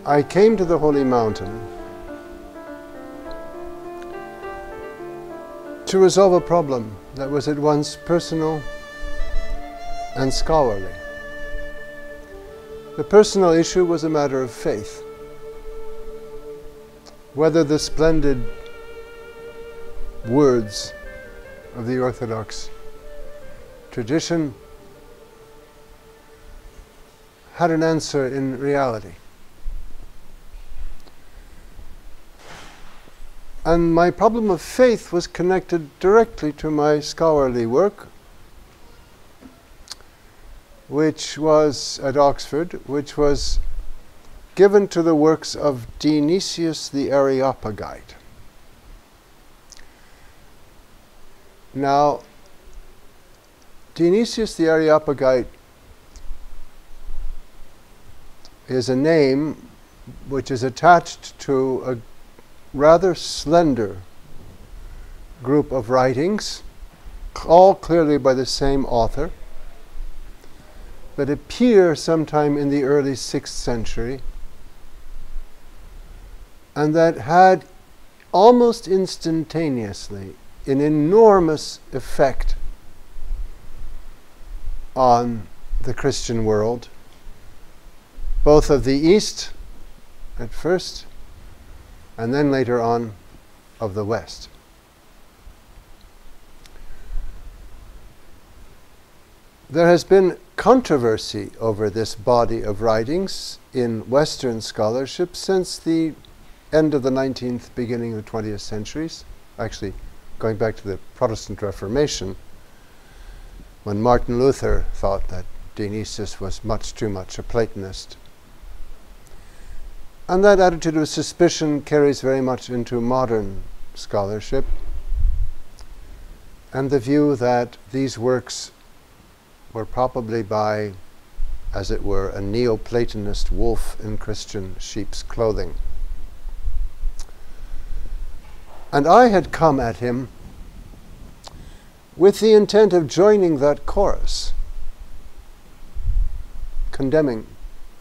I came to the Holy Mountain to resolve a problem that was at once personal and scholarly. The personal issue was a matter of faith. Whether the splendid words of the Orthodox tradition had an answer in reality. And my problem of faith was connected directly to my scholarly work, which was at Oxford, which was given to the works of Dionysius the Areopagite. Now, Dionysius the Areopagite is a name which is attached to a rather slender group of writings, all clearly by the same author, that appear sometime in the early 6th century, and that had almost instantaneously an enormous effect on the Christian world, both of the East at first, and then later on of the West. There has been controversy over this body of writings in Western scholarship since the end of the 19th, beginning of the 20th centuries, actually going back to the Protestant Reformation, when Martin Luther thought that Dionysius was much too much a Platonist. And that attitude of suspicion carries very much into modern scholarship, and the view that these works were probably by, as it were, a Neoplatonist wolf in Christian sheep's clothing. And I had come at him with the intent of joining that chorus, condemning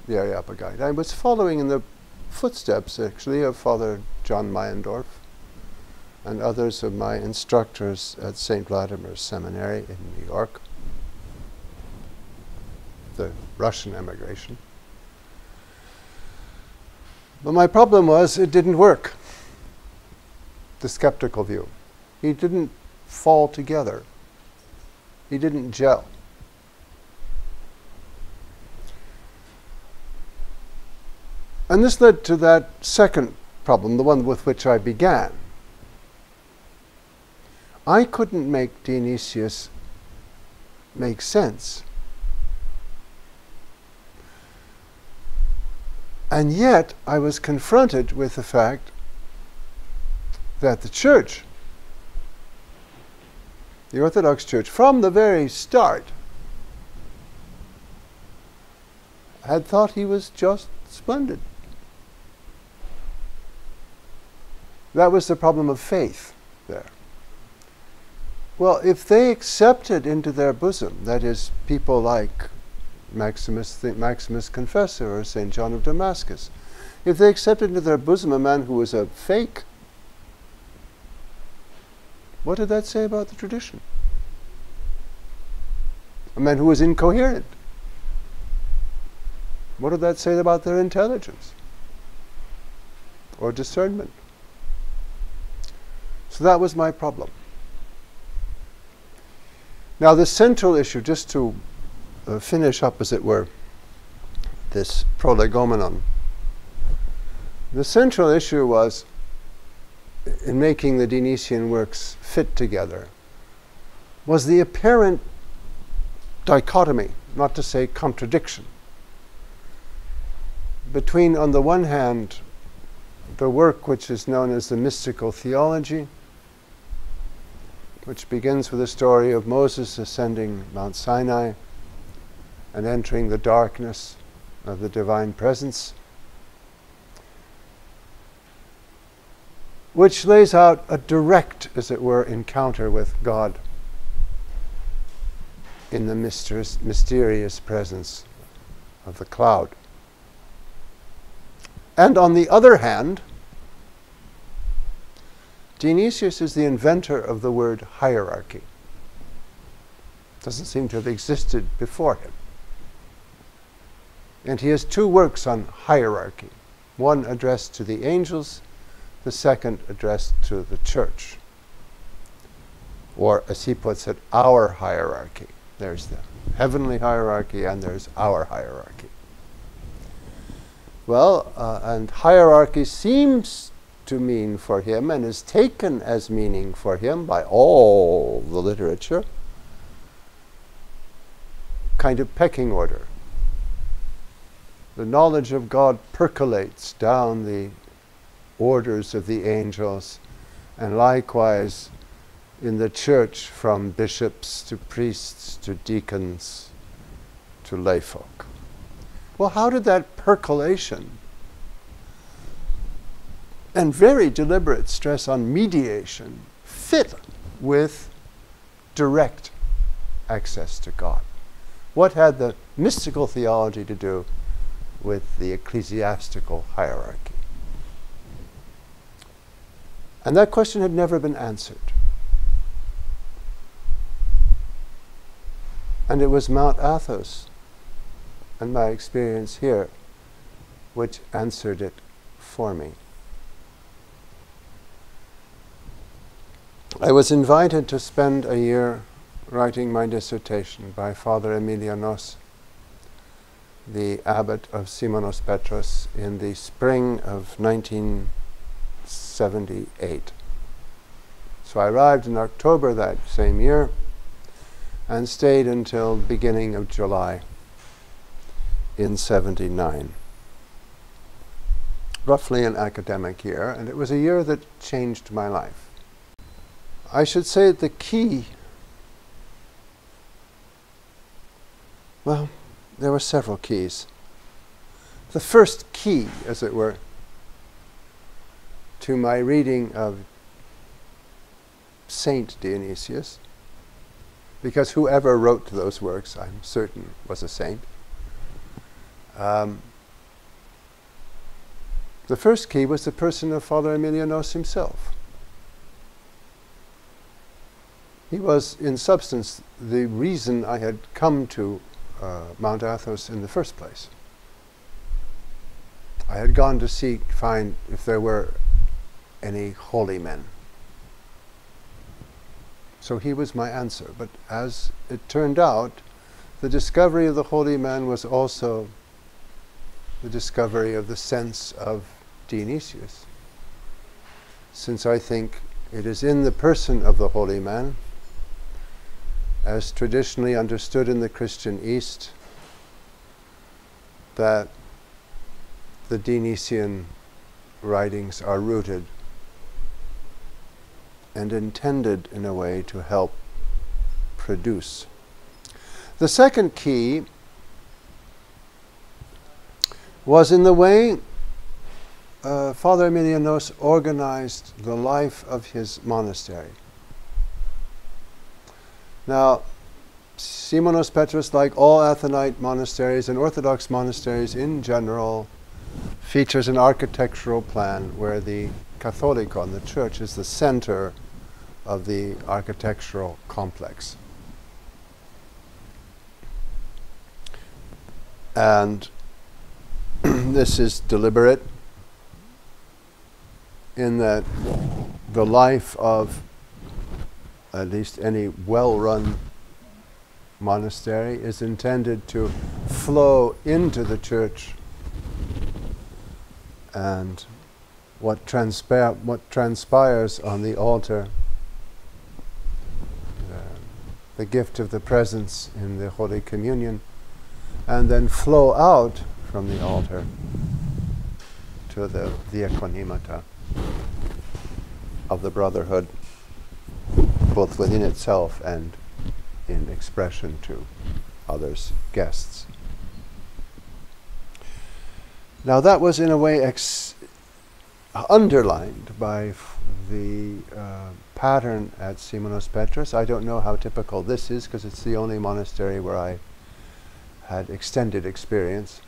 the Areopagite. I was following in the footsteps, actually, of Father John Meyendorff and others of my instructors at St. Vladimir's Seminary in New York, the Russian emigration. But my problem was it didn't work, the skeptical view. He didn't fall together. He didn't gel. And this led to that second problem, the one with which I began. I couldn't make Dionysius make sense. And yet I was confronted with the fact that the Church, the Orthodox Church, from the very start, had thought he was just splendid. That was the problem of faith there. Well, if they accepted into their bosom, that is, people like Maximus Confessor or St. John of Damascus, if they accepted into their bosom a man who was a fake, what did that say about the tradition? A man who was incoherent. What did that say about their intelligence or discernment? So that was my problem. Now the central issue, just to finish up, as it were, this prolegomenon, the central issue was, in making the Dionysian works fit together, was the apparent dichotomy, not to say contradiction, between, on the one hand, the work which is known as the mystical theology, which begins with the story of Moses ascending Mount Sinai and entering the darkness of the divine presence, which lays out a direct, as it were, encounter with God in the mysterious presence of the cloud. And on the other hand, Dionysius is the inventor of the word hierarchy. Doesn't seem to have existed before him. And he has two works on hierarchy, one addressed to the angels, the second addressed to the church. Or, as he puts it, our hierarchy. There's the heavenly hierarchy and there's our hierarchy. Well, and hierarchy seems to mean for him, and is taken as meaning for him by all the literature, kind of pecking order. The knowledge of God percolates down the orders of the angels, and likewise in the church from bishops to priests to deacons to layfolk. Well, how did that percolation and very deliberate stress on mediation fit with direct access to God? What had the mystical theology to do with the ecclesiastical hierarchy? And that question had never been answered. And it was Mount Athos, and my experience here, which answered it for me. I was invited to spend a year writing my dissertation by Father Emilianos, the abbot of Simonos Petros, in the spring of 1978. So I arrived in October that same year and stayed until beginning of July in 79. Roughly an academic year, and it was a year that changed my life. I should say that the key, well, there were several keys. The first key, as it were, to my reading of Saint Dionysius, because whoever wrote those works, I'm certain, was a saint. The first key was the person of Father Emilianos himself. He was, in substance, the reason I had come to Mount Athos in the first place. I had gone to find if there were any holy men. So he was my answer. But as it turned out, the discovery of the holy man was also the discovery of the sense of Dionysius, since I think it is in the person of the holy man, as traditionally understood in the Christian East, that the Dionysian writings are rooted and intended in a way to help produce. The second key was in the way Father Emilianos organized the life of his monastery. Now, Simonos Petros, like all Athonite monasteries and Orthodox monasteries in general, features an architectural plan where the Catholicon, the church, is the center of the architectural complex. And this is deliberate in that the life of at least any well-run monastery is intended to flow into the church, and what transpires on the altar, the gift of the presence in the Holy Communion, and then flow out from the altar to the diaconimata of the brotherhood, both within itself and in expression to others, guests. Now that was in a way underlined by the pattern at Simonos Petros. I don't know how typical this is, because it's the only monastery where I had extended experience.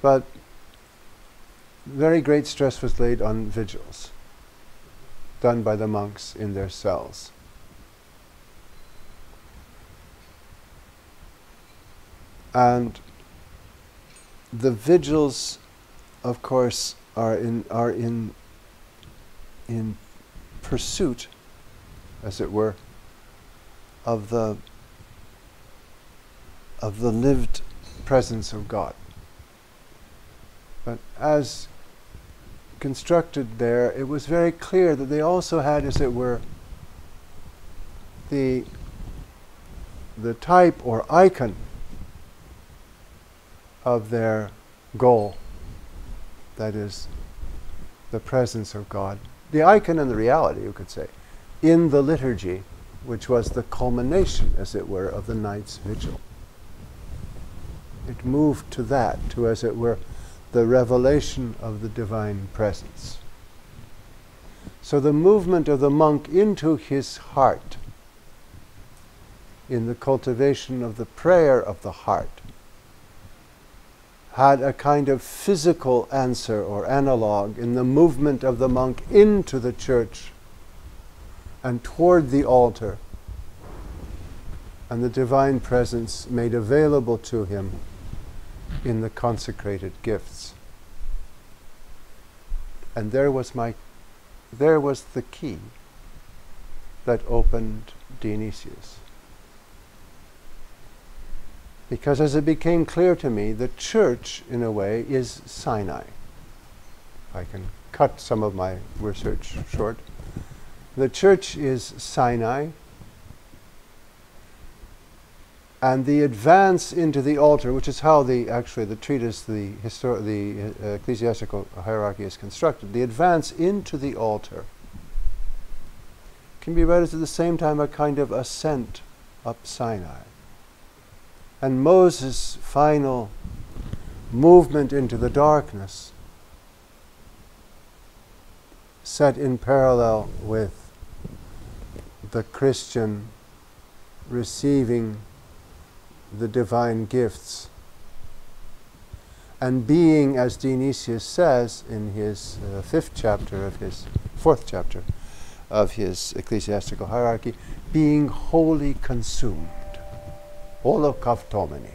But very great stress was laid on vigils done by the monks in their cells. And the vigils, of course, are in pursuit, as it were, of the lived presence of God. But as constructed there, it was very clear that they also had, as it were, the type or icon of their goal, that is, the presence of God. The icon and the reality, you could say, in the liturgy, which was the culmination, as it were, of the night's vigil. It moved to that, to, as it were, the revelation of the divine presence. So the movement of the monk into his heart, in the cultivation of the prayer of the heart, had a kind of physical answer or analog in the movement of the monk into the church and toward the altar, and the divine presence made available to him in the consecrated gifts. And there was the key that opened Dionysius. Because as it became clear to me, the church, in a way, is Sinai. I can cut some of my research short. The church is Sinai, and the advance into the altar, which is how the treatise, the ecclesiastical hierarchy is constructed, the advance into the altar can be read as at the same time a kind of ascent up Sinai. And Moses' final movement into the darkness, set in parallel with the Christian receiving the divine gifts and being, as Dionysius says in his fourth chapter of his ecclesiastical hierarchy, being wholly consumed. Holokautomene.